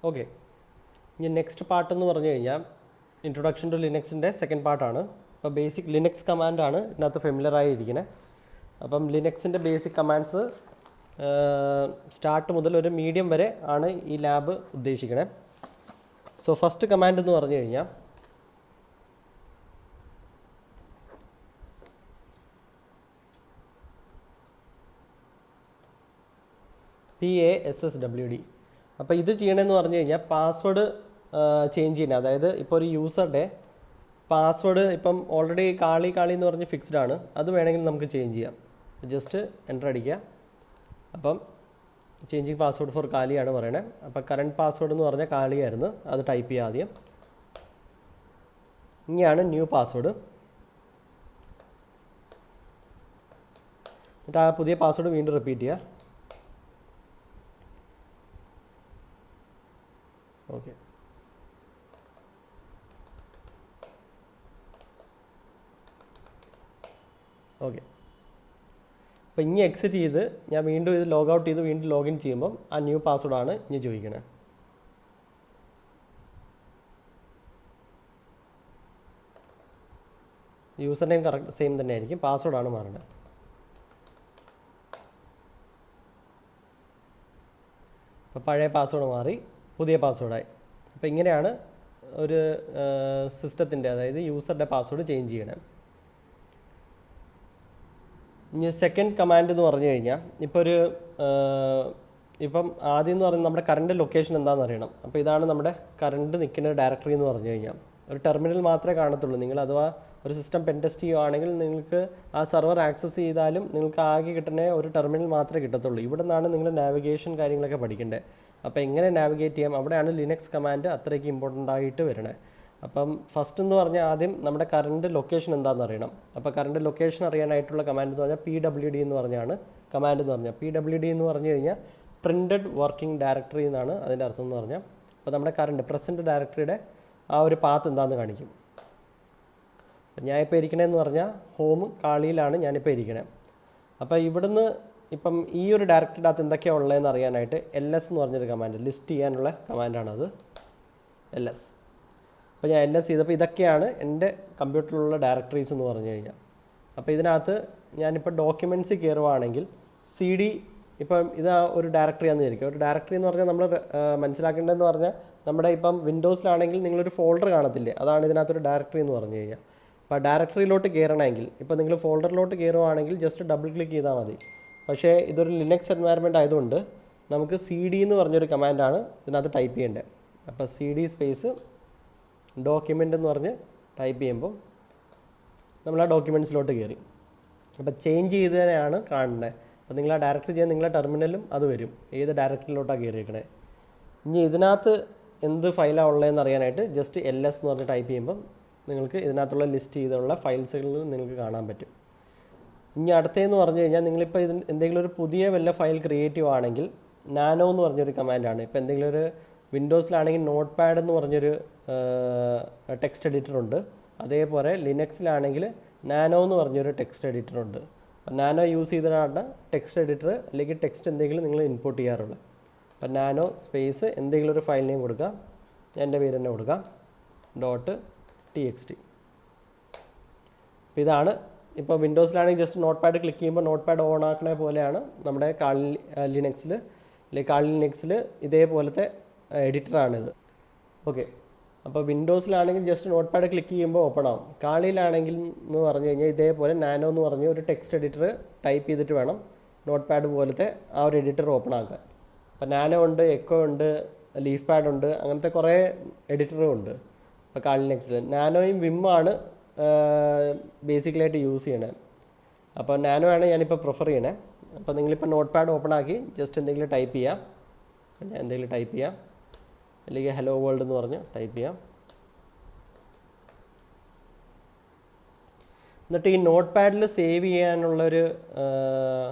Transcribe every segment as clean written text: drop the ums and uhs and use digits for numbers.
Okay, ഇനി next part എന്ന് പറഞ്ഞു കഴിഞ്ഞാൽ ഇൻട്രൊഡക്ഷൻ ടു ലിനക്സിൻ്റെ സെക്കൻഡ് പാർട്ടാണ്. അപ്പോൾ ബേസിക് ലിനക്സ് കമാൻഡാണ് ഇതിനകത്ത് ഫെമിലറായി ഇരിക്കുന്നത്. അപ്പം ലിനക്സിൻ്റെ ബേസിക് കമാൻഡ്സ് സ്റ്റാർട്ട് മുതൽ ഒരു മീഡിയം വരെ ആണ് ഈ ലാബ് ഉദ്ദേശിക്കുന്നത്. സോ ഫസ്റ്റ് കമാൻഡ് എന്ന് പറഞ്ഞു കഴിഞ്ഞാൽ PASSWD. അപ്പോൾ ഇത് ചെയ്യണമെന്ന് പറഞ്ഞു കഴിഞ്ഞാൽ പാസ്വേഡ് ചേഞ്ച് ചെയ്യണം. അതായത് ഇപ്പോൾ ഒരു യൂസറുടെ പാസ്വേഡ് ഇപ്പം ഓൾറെഡി കാളി എന്ന് പറഞ്ഞ് ഫിക്സ്ഡ് ആണ്, അത് വേണമെങ്കിൽ നമുക്ക് ചേഞ്ച് ചെയ്യാം. ജസ്റ്റ് എൻ്റർ അടിക്കുക. അപ്പം ചേഞ്ചിങ് പാസ്വേഡ് ഫോർ കാലിയാണ് പറയണേ. അപ്പോൾ കറണ്ട് പാസ്വേഡ് എന്ന് പറഞ്ഞാൽ കാളിയായിരുന്നു, അത് ടൈപ്പ് ചെയ്യുക ആദ്യം. ഇനിയാണ് ന്യൂ പാസ്വേഡ്. എന്നിട്ട് ആ പുതിയ പാസ്വേഡ് വീണ്ടും റിപ്പീറ്റ് ചെയ്യുക. Okay, okay. അപ്പോൾ ഇനി എക്സിറ്റ് ചെയ്ത് ഞാൻ വീണ്ടും ഇത് ലോഗ് ഔട്ട് ചെയ്ത് വീണ്ടും ലോഗിൻ ചെയ്യുമ്പം ആ ന്യൂ പാസ്വേഡാണ് ഇനി ചോദിക്കണേ. യൂസർ നെയിം കറക്റ്റ് സെയിം തന്നെ ആയിരിക്കും, പാസ്വേഡാണ് മാറേണ്ടത്. അപ്പോൾ പഴയ പാസ്വേഡ് മാറി പുതിയ പാസ്വേഡായി. അപ്പോൾ ഇങ്ങനെയാണ് ഒരു സിസ്റ്റത്തിൻ്റെ, അതായത് യൂസറുടെ പാസ്വേഡ് ചേഞ്ച് ചെയ്യണം. ഇനി സെക്കൻഡ് കമാൻഡ് എന്ന് പറഞ്ഞു കഴിഞ്ഞാൽ ഇപ്പം ആദ്യം എന്ന് പറയുന്നത് നമ്മുടെ കറണ്ട് ലൊക്കേഷൻ എന്താണെന്ന് അറിയണം. അപ്പോൾ ഇതാണ് നമ്മുടെ കറണ്ട് നിൽക്കുന്ന ഡയറക്ടറി എന്ന് പറഞ്ഞു കഴിഞ്ഞാൽ ഒരു ടെർമിനൽ മാത്രമേ കാണത്തുള്ളൂ. നിങ്ങൾ അഥവാ ഒരു സിസ്റ്റം പെൻ ടെസ്റ്റ് ചെയ്യുകയാണെങ്കിൽ നിങ്ങൾക്ക് ആ സെർവർ ആക്സസ് ചെയ്താലും നിങ്ങൾക്ക് ആകെ കിട്ടുന്ന ഒരു ടെർമിനൽ മാത്രമേ കിട്ടത്തുള്ളൂ. ഇവിടെ നിന്നാണ് നിങ്ങൾ നാവിഗേഷൻ കാര്യങ്ങളൊക്കെ പഠിക്കേണ്ടത്. അപ്പോൾ എങ്ങനെ നാവിഗേറ്റ് ചെയ്യാം, അവിടെയാണ് ലിനക്സ് കമാൻഡ് അത്രയ്ക്ക് ഇമ്പോർട്ടൻ്റ് ആയിട്ട് വരണേ. അപ്പം ഫസ്റ്റ് എന്ന് പറഞ്ഞാൽ ആദ്യം നമ്മുടെ കറണ്ട് ലൊക്കേഷൻ എന്താണെന്ന് അറിയണം. അപ്പോൾ കറണ്ട് ലൊക്കേഷൻ അറിയാനായിട്ടുള്ള കമാൻഡ് എന്ന് പറഞ്ഞാൽ PWD എന്ന് പറഞ്ഞാണ് കമാൻഡ് എന്ന് പറഞ്ഞാൽ. PWD എന്ന് പറഞ്ഞു കഴിഞ്ഞാൽ പ്രിൻറ്റഡ് വർക്കിംഗ് ഡയറക്ടറി എന്നാണ് അതിൻ്റെ അർത്ഥം എന്ന് പറഞ്ഞാൽ. അപ്പോൾ നമ്മുടെ കറണ്ട് പ്രസൻറ്റ് ഡയറക്ടറിയുടെ ആ ഒരു പാത്ത് എന്താണെന്ന് കാണിക്കും. ഞാനിപ്പോൾ ഇരിക്കണതെന്ന് പറഞ്ഞാൽ ഹോം കാളിയിലാണ് ഞാനിപ്പോൾ ഇരിക്കണത്. അപ്പോൾ ഇവിടുന്ന് ഇപ്പം ഈ ഒരു ഡയറക്ടറിയുടെ അകത്ത് എന്തൊക്കെയാണ് ഉള്ളതെന്ന് അറിയാനായിട്ട് LS എന്ന് പറഞ്ഞൊരു കമാൻഡ്, ലിസ്റ്റ് ചെയ്യാനുള്ള കമാൻഡാണത് LS. അപ്പോൾ ഞാൻ LS ചെയ്തപ്പോൾ ഇതൊക്കെയാണ് എൻ്റെ കമ്പ്യൂട്ടറിലുള്ള ഡയറക്ടറീസ് എന്ന് പറഞ്ഞു കഴിഞ്ഞാൽ. അപ്പോൾ ഇതിനകത്ത് ഞാനിപ്പോൾ ഡോക്യുമെൻറ്റ്സ് കയറുവാണെങ്കിൽ CD, ഇപ്പം ഇത് ഒരു ഡയറക്ടറി ആണെന്ന് വിചാരിക്കും. ഒരു ഡയറക്ടറി എന്ന് പറഞ്ഞാൽ നമ്മൾ മനസ്സിലാക്കേണ്ടതെന്ന് പറഞ്ഞാൽ നമ്മുടെ ഇപ്പം വിൻഡോസിലാണെങ്കിൽ നിങ്ങളൊരു ഫോൾഡർ കാണത്തില്ലേ, അതാണ് ഇതിനകത്തൊരു ഡയറക്ടറി എന്ന് പറഞ്ഞു കഴിഞ്ഞാൽ. അപ്പോൾ ഡയറക്ടറിയിലോട്ട് കയറണമെങ്കിൽ ഇപ്പോൾ നിങ്ങൾ ഫോൾഡറിലോട്ട് കയറുവാണെങ്കിൽ ജസ്റ്റ് ഡബിൾ ക്ലിക്ക് ചെയ്താൽ മതി. പക്ഷേ ഇതൊരു ലിനക്സ് എൻവയറമെൻറ്റ് ആയതുകൊണ്ട് നമുക്ക് CD എന്ന് പറഞ്ഞൊരു കമാൻഡാണ് ഇതിനകത്ത് ടൈപ്പ് ചെയ്യേണ്ടത്. അപ്പോൾ CD സ്പേസ് ഡോക്യുമെൻ്റ് എന്ന് പറഞ്ഞ് ടൈപ്പ് ചെയ്യുമ്പോൾ നമ്മൾ ആ ഡോക്യുമെൻറ്റ്സിലോട്ട് കയറി. അപ്പോൾ ചേഞ്ച് ചെയ്തതിനെയാണ് കാണേണ്ടത്. അപ്പോൾ നിങ്ങൾ ആ ഡയറക്ടറി ചെയ്യാൻ നിങ്ങളുടെ ടെർമിനലും അത് വരും, ഏത് ഡയറക്ടറിയിലോട്ടാണ് കയറിയേക്കണേ. ഇനി ഇതിനകത്ത് എന്ത് ഫയലാണ് ഉള്ളതെന്ന് അറിയാനായിട്ട് ജസ്റ്റ് LS എന്ന് പറഞ്ഞ് ടൈപ്പ് ചെയ്യുമ്പം നിങ്ങൾക്ക് ഇതിനകത്തുള്ള ലിസ്റ്റ് ചെയ്തുള്ള ഫയൽസുകൾ നിങ്ങൾക്ക് കാണാൻ പറ്റും. ഇനി അടുത്തതെന്ന് പറഞ്ഞു കഴിഞ്ഞാൽ നിങ്ങളിപ്പോൾ എന്തെങ്കിലും ഒരു പുതിയ വല്ല ഫയൽ ക്രിയേറ്റ് ചെയ്യുകയാണെങ്കിൽ നാനോ എന്ന് പറഞ്ഞൊരു കമാൻഡാണ്. ഇപ്പോൾ എന്തെങ്കിലും ഒരു വിൻഡോസിലാണെങ്കിൽ നോട്ട് പാഡ് എന്ന് പറഞ്ഞൊരു ടെക്സ്റ്റ് എഡിറ്റർ ഉണ്ട്. അതേപോലെ ലിനക്സിലാണെങ്കിൽ നാനോ എന്ന് പറഞ്ഞൊരു ടെക്സ്റ്റ് എഡിറ്റർ ഉണ്ട്. അപ്പോൾ നാനോ യൂസ് ചെയ്തിട്ടാണ് ടെക്സ്റ്റ് എഡിറ്റർ അല്ലെങ്കിൽ ടെക്സ്റ്റ് എന്തെങ്കിലും നിങ്ങൾ ഇൻപുട്ട് ചെയ്യാറുള്ളത്. അപ്പോൾ നാനോ സ്പേസ് എന്തെങ്കിലും ഒരു ഫയൽ നെയിം കൊടുക്കുക, എൻ്റെ പേര് തന്നെ കൊടുക്കാം, .txt. അപ്പോൾ ഇതാണ് ഇപ്പോൾ വിൻഡോസിലാണെങ്കിൽ ജസ്റ്റ് നോട്ട് പാഡ് ക്ലിക്ക് ചെയ്യുമ്പോൾ നോട്ട് പാഡ് ഓൺ ആക്കണ പോലെയാണ് നമ്മുടെ കാളി ലിനക്സിൽ, അല്ലെങ്കിൽ കാളി ലിനക്സിൽ ഇതേപോലത്തെ എഡിറ്ററാണിത്. ഓക്കെ, അപ്പോൾ വിൻഡോസിലാണെങ്കിൽ ജസ്റ്റ് നോട്ട് പാഡ് ക്ലിക്ക് ചെയ്യുമ്പോൾ ഓപ്പൺ ആവും. കാളിയിലാണെങ്കിൽ എന്ന് പറഞ്ഞു കഴിഞ്ഞാൽ ഇതേപോലെ നാനോ എന്ന് പറഞ്ഞ ഒരു ടെക്സ്റ്റ് എഡിറ്റർ ടൈപ്പ് ചെയ്തിട്ട് വേണം നോട്ട് പാഡ് പോലത്തെ ആ ഒരു എഡിറ്റർ ഓപ്പൺ ആക്കാൻ. അപ്പോൾ നാനോ ഉണ്ട്, എക്കോ ഉണ്ട്, ലീഫ് പാഡ് ഉണ്ട്, അങ്ങനത്തെ കുറേ എഡിറ്ററും ഉണ്ട്. അപ്പോൾ കാളി ലിനക്സിൽ നാനോയും വിമ്മാണ് ബേസിക്കലായിട്ട് യൂസ് ചെയ്യണേ. അപ്പോൾ നാനോ ആണ് ഞാനിപ്പോൾ പ്രിഫർ ചെയ്യണേ. അപ്പോൾ നിങ്ങളിപ്പോൾ നോട്ട് പാഡ് ഓപ്പൺ ആക്കി ജസ്റ്റ് എന്തെങ്കിലും ടൈപ്പ് ചെയ്യാം. ഞാൻ എന്തെങ്കിലും ടൈപ്പ് ചെയ്യാം, അല്ലെങ്കിൽ ഹലോ വേൾഡ് എന്ന് പറഞ്ഞ് ടൈപ്പ് ചെയ്യാം. എന്നിട്ട് ഈ നോട്ട് പാഡിൽ സേവ് ചെയ്യാനുള്ളൊരു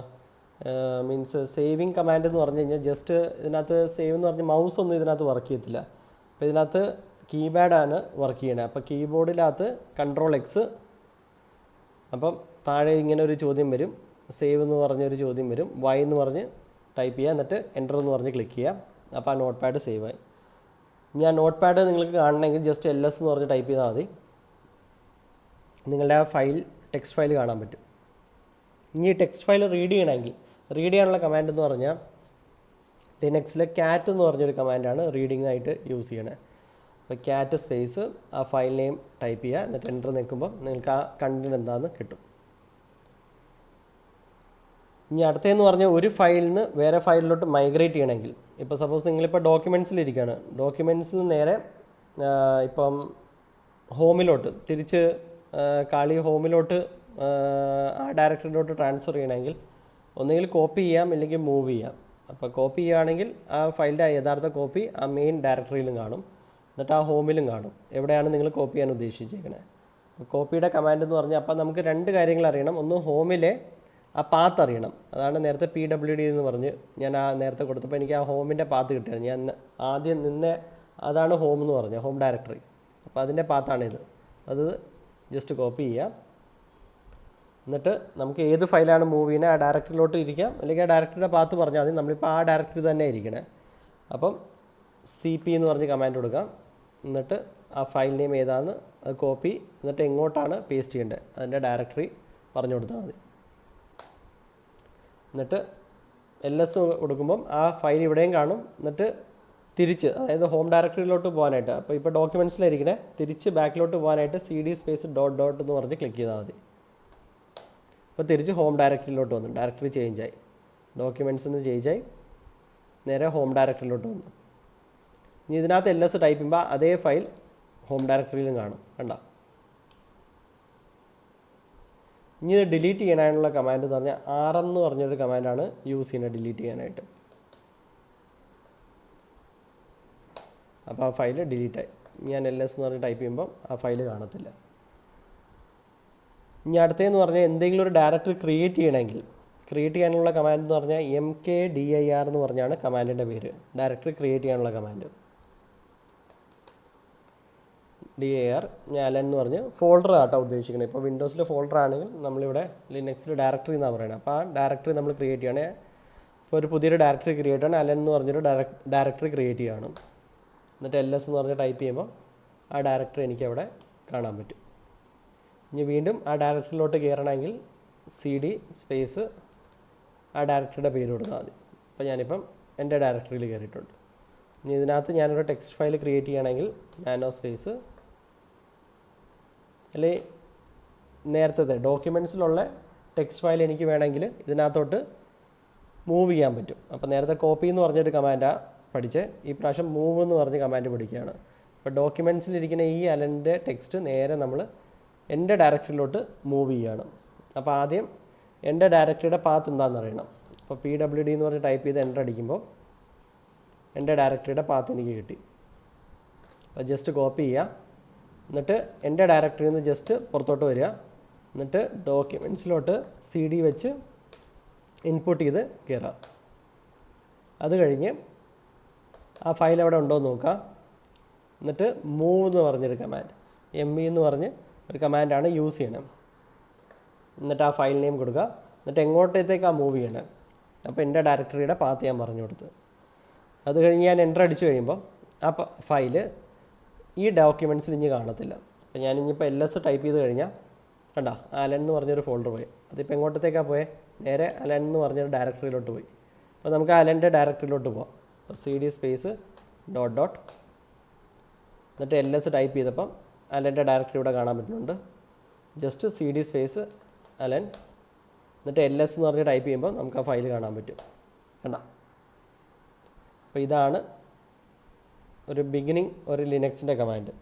മീൻസ് സേവിങ് കമാൻഡ് എന്ന് പറഞ്ഞു കഴിഞ്ഞാൽ ജസ്റ്റ് ഇതിനകത്ത് സേവ് എന്ന് പറഞ്ഞാൽ മൗസ് ഒന്നും ഇതിനകത്ത് വർക്ക് ചെയ്യത്തില്ല. അപ്പോൾ ഇതിനകത്ത് കീപാഡാണ് വർക്ക് ചെയ്യണത്. അപ്പോൾ കീബോർഡിനകത്ത് Ctrl+X, അപ്പം താഴെ ഇങ്ങനെ ഒരു ചോദ്യം വരും, സേവ് എന്ന് പറഞ്ഞൊരു ചോദ്യം വരും, Y എന്ന് പറഞ്ഞ് ടൈപ്പ് ചെയ്യുക, എന്നിട്ട് എൻ്റർ എന്ന് പറഞ്ഞ് ക്ലിക്ക് ചെയ്യുക. അപ്പോൾ ആ നോട്ട് പാഡ് സേവ് ആയി. ഞാൻ നോട്ട് പാഡ് നിങ്ങൾക്ക് കാണണമെങ്കിൽ ജസ്റ്റ് ls എന്ന് പറഞ്ഞ് ടൈപ്പ് ചെയ്താൽ മതി. നിങ്ങളുടെ ആ ഫയൽ ടെക്സ്റ്റ് ഫയൽ കാണാൻ പറ്റും. ഇനി ടെക്സ്റ്റ് ഫയൽ റീഡ് ചെയ്യാനുള്ള കമാൻഡ് എന്ന് പറഞ്ഞാൽ ലിനക്സിൽ ക്യാറ്റ് എന്ന് പറഞ്ഞൊരു കമാൻഡാണ് റീഡിംഗ് ആയിട്ട് യൂസ് ചെയ്യണത്. അപ്പോൾ ക്യാറ്റ് സ്പേസ് ആ ഫയൽ നെയിം ടൈപ്പ് ചെയ്യുക, എന്നിട്ട് എൻ്റർ നിൽക്കുമ്പോൾ നിങ്ങൾക്ക് ആ കണ്ടന്റ് എന്താണെന്ന് കിട്ടും. ഇനി അടുത്തതെന്ന് പറഞ്ഞാൽ ഒരു ഫയലിൽ നിന്ന് വേറെ ഫയലിലോട്ട് മൈഗ്രേറ്റ് ചെയ്യണമെങ്കിൽ, ഇപ്പോൾ സപ്പോസ് നിങ്ങളിപ്പോൾ ഡോക്യുമെൻറ്റ്സിലിരിക്കുകയാണ്, ഡോക്യുമെൻറ്റ്സിൽ നേരെ ഇപ്പം ഹോമിലോട്ട് തിരിച്ച് കാളി ഹോമിലോട്ട് ആ ഡയറക്ടറിയിലോട്ട് ട്രാൻസ്ഫർ ചെയ്യണമെങ്കിൽ ഒന്നുകിൽ കോപ്പി ചെയ്യാം ഇല്ലെങ്കിൽ മൂവ് ചെയ്യാം. അപ്പോൾ കോപ്പി ചെയ്യുകയാണെങ്കിൽ ആ ഫയലിൻ്റെ യഥാർത്ഥ കോപ്പി ആ മെയിൻ ഡയറക്ടറിയിലും കാണും, എന്നിട്ട് ആ ഹോമിലും കാണും എവിടെയാണ് നിങ്ങൾ കോപ്പി ചെയ്യാൻ ഉദ്ദേശിച്ചിരിക്കുന്നത്. കോപ്പിയുടെ കമാൻഡ് എന്ന് പറഞ്ഞാൽ അപ്പോൾ നമുക്ക് രണ്ട് കാര്യങ്ങൾ അറിയണം. ഒന്ന് ഹോമിലെ ആ പാത്ത് അറിയണം. അതാണ് നേരത്തെ PWD എന്ന് പറഞ്ഞ് ഞാൻ ആ നേരത്തെ കൊടുത്തപ്പോൾ എനിക്ക് ആ ഹോമിൻ്റെ പാത്ത് കിട്ടിയത്. ഞാൻ ആദ്യം അതാണ് ഹോം എന്ന് പറഞ്ഞത്, ഹോം ഡയറക്ടറി. അപ്പോൾ അതിൻ്റെ പാത്താണിത്. അത് ജസ്റ്റ് കോപ്പി ചെയ്യാം. എന്നിട്ട് നമുക്ക് ഏത് ഫയലാണ് മൂവ് ചെയ്യുന്നത് ആ ഡയറക്ടറിയിലോട്ട് ഇരിക്കാം, അല്ലെങ്കിൽ ആ ഡയറക്ടറിയുടെ പാത്ത് പറഞ്ഞാൽ മതി. നമ്മളിപ്പോൾ ആ ഡയറക്ടറി തന്നെ ഇരിക്കണേ. അപ്പം CP എന്ന് പറഞ്ഞ് കമാൻഡ് കൊടുക്കാം. എന്നിട്ട് ആ ഫയൽ നെയിം ഏതാണെന്ന് അത് കോപ്പി, എന്നിട്ട് എങ്ങോട്ടാണ് പേസ്റ്റ് ചെയ്യേണ്ടത് അതിൻ്റെ ഡയറക്ടറി പറഞ്ഞു കൊടുത്താൽ മതി. എന്നിട്ട് ls കൊടുക്കുമ്പം ആ ഫയൽ ഇവിടെയും കാണും. എന്നിട്ട് തിരിച്ച്, അതായത് ഹോം ഡയറക്ടറിയിലോട്ട് പോകാനായിട്ട്, അപ്പോൾ ഇപ്പോൾ ഡോക്യുമെൻറ്റ്സിലിരിക്കണേ, തിരിച്ച് ബാക്കിലോട്ട് പോകാനായിട്ട് CD സ്പേസ് ഡോട്ട് എന്ന് പറഞ്ഞ് ക്ലിക്ക് ചെയ്താൽ മതി. അപ്പോൾ തിരിച്ച് ഹോം ഡയറക്ടറിയിലോട്ട് വന്നു, ഡയറക്ടറി ചേഞ്ചായി, ഡോക്യുമെൻറ്റ്സിൽ നിന്ന് ചേഞ്ചായി, നേരെ ഹോം ഡയറക്ടറിയിലോട്ട് വന്നു. ഇനി ഇതിനകത്ത് ls ടൈപ്പ് ചെയ്യുമ്പോൾ അതേ ഫയൽ ഹോം ഡയറക്ടറിയിലും കാണും, കണ്ട. ഇനി ഇത് ഡിലീറ്റ് ചെയ്യാനുള്ള കമാൻഡ് എന്ന് പറഞ്ഞാൽ rm എന്ന് പറഞ്ഞൊരു കമാൻഡാണ് യൂസ് ചെയ്യുന്നത് ഡിലീറ്റ് ചെയ്യാനായിട്ട്. അപ്പോൾ ആ ഫയൽ ഡിലീറ്റായി. ഞാൻ ls എന്ന് പറഞ്ഞ് ടൈപ്പ് ചെയ്യുമ്പോൾ ആ ഫയൽ കാണത്തില്ല. ഇനി അടുത്തതെന്ന് പറഞ്ഞാൽ എന്തെങ്കിലും ഒരു ഡയറക്ടറി ക്രിയേറ്റ് ചെയ്യാനുള്ള കമാൻഡ് എന്ന് പറഞ്ഞാൽ mkdir എന്ന് പറഞ്ഞാണ് കമാൻഡിൻ്റെ പേര്, ഡയറക്ടറി ക്രിയേറ്റ് ചെയ്യാനുള്ള കമാൻഡ്. dir ഞാൻ അലൻ എന്ന് പറഞ്ഞ് ഫോൾഡർ ആട്ടോ ഉദ്ദേശിക്കുന്നത്. ഇപ്പോൾ വിൻഡോസിൽ ഫോൾഡർ ആണെങ്കിൽ നമ്മളിവിടെ ലിനക്സിൽ ഡയറക്ടറി എന്നാണ് പറയുന്നത്. അപ്പോൾ ആ ഡയറക്ടറി നമ്മൾ ക്രിയേറ്റ് ചെയ്യണേ. ഇപ്പോൾ ഒരു പുതിയൊരു ഡയറക്ടറി ക്രിയേറ്റ് ചെയ്യണം, അലൻ എന്ന് പറഞ്ഞൊരു ഡയറക്ടറി ക്രിയേറ്റ് ചെയ്യണം. എന്നിട്ട് ls എന്ന് പറഞ്ഞ് ടൈപ്പ് ചെയ്യുമ്പോൾ ആ ഡയറക്ടറി എനിക്കവിടെ കാണാൻ പറ്റും. ഇനി വീണ്ടും ആ ഡയറക്ടറിയിലോട്ട് കയറണമെങ്കിൽ CD സ്പേസ് ആ ഡയറക്ടറിയുടെ പേര് കൊടുത്താൽ മതി. അപ്പോൾ ഞാനിപ്പം എൻ്റെ ഡയറക്ടറിയിൽ കയറിയിട്ടുണ്ട്. ഇനി ഇതിനകത്ത് ഞാനൊരു ടെക്സ്റ്റ് ഫയൽ ക്രിയേറ്റ് ചെയ്യണമെങ്കിൽ നാനോ സ്പേസ്, അല്ലെങ്കിൽ നേരത്തെ ഡോക്യുമെൻറ്റ്സിലുള്ള ടെക്സ്റ്റ് ഫയൽ എനിക്ക് വേണമെങ്കിൽ ഇതിനകത്തോട്ട് മൂവ് ചെയ്യാൻ പറ്റും. അപ്പോൾ നേരത്തെ കോപ്പി എന്ന് പറഞ്ഞൊരു കമാൻഡാണ് പഠിച്ച്, ഈ പ്രാവശ്യം മൂവ് എന്ന് പറഞ്ഞ് കമാൻഡ് പഠിക്കുകയാണ്. അപ്പോൾ ഡോക്യുമെൻറ്റ്സിലിരിക്കുന്ന ഈ അലൻ്റെ ടെക്സ്റ്റ് നേരെ നമ്മൾ എൻ്റെ ഡയറക്ടറിയിലോട്ട് മൂവ് ചെയ്യുകയാണ്. അപ്പോൾ ആദ്യം എൻ്റെ ഡയറക്ടറിയുടെ പാത്ത് എന്താണെന്ന് അറിയണം. അപ്പോൾ PWD എന്ന് പറഞ്ഞ് ടൈപ്പ് ചെയ്ത് എൻ്റർ അടിക്കുമ്പോൾ എൻ്റെ ഡയറക്ടറിയുടെ പാത്ത് എനിക്ക് കിട്ടി. അപ്പോൾ ജസ്റ്റ് കോപ്പി ചെയ്യുക, എന്നിട്ട് എൻ്റെ ഡയറക്ടറിയിൽ നിന്ന് ജസ്റ്റ് പുറത്തോട്ട് വരിക, എന്നിട്ട് ഡോക്യുമെൻറ്റ്സിലോട്ട് CD വെച്ച് ഇൻപുട്ട് ചെയ്ത് കയറുക. അത് കഴിഞ്ഞ് ആ ഫയൽ എവിടെ ഉണ്ടോ എന്ന് നോക്കുക. എന്നിട്ട് മൂവ് എന്ന് പറഞ്ഞൊരു കമാൻഡ്, MV എന്ന് പറഞ്ഞ് ഒരു കമാൻഡാണ് യൂസ് ചെയ്യണം. എന്നിട്ട് ആ ഫയൽ നെയിം കൊടുക്കുക, എന്നിട്ട് എങ്ങോട്ടത്തേക്കാണ് മൂവ് ചെയ്യണം. അപ്പോൾ എൻ്റെ ഡയറക്ടറിയുടെ പാത്ത് ഞാൻ പറഞ്ഞു കൊടുത്ത്. അത് കഴിഞ്ഞ് ഞാൻ എൻ്റർ അടിച്ചു കഴിയുമ്പോൾ ആ ഫയൽ ഈ ഡോക്യുമെൻറ്റ്സിൽ ഇനി കാണത്തില്ല. അപ്പോൾ ഞാനിപ്പോൾ ls ടൈപ്പ് ചെയ്ത് കഴിഞ്ഞാൽ കണ്ട അലൻ എന്ന് പറഞ്ഞൊരു ഫോൾഡർ പോയി. അതിപ്പോൾ എങ്ങോട്ടത്തേക്കാണ് പോയത്, നേരെ അലൻ എന്ന് പറഞ്ഞൊരു ഡയറക്ടറിയിലോട്ട് പോയി. അപ്പോൾ നമുക്ക് അലൻ്റെ ഡയറക്ടറിയിലോട്ട് പോകാം. അപ്പോൾ CD സ്പേസ് ഡോട്ട് എന്നിട്ട് ls ടൈപ്പ് ചെയ്തപ്പം അലൻ്റെ ഡയറക്ടറി ഇവിടെ കാണാൻ പറ്റുന്നുണ്ട്. ജസ്റ്റ് CD സ്പേസ് അലൻ എന്നിട്ട് ls എന്ന് പറഞ്ഞ് ടൈപ്പ് ചെയ്യുമ്പോൾ നമുക്ക് ആ ഫയൽ കാണാൻ പറ്റും, കണ്ട. അപ്പോൾ ഇതാണ് ഒരു ബിഗിനിങ് ഒരു ലിനക്സിൻ്റെ കമാൻഡ്.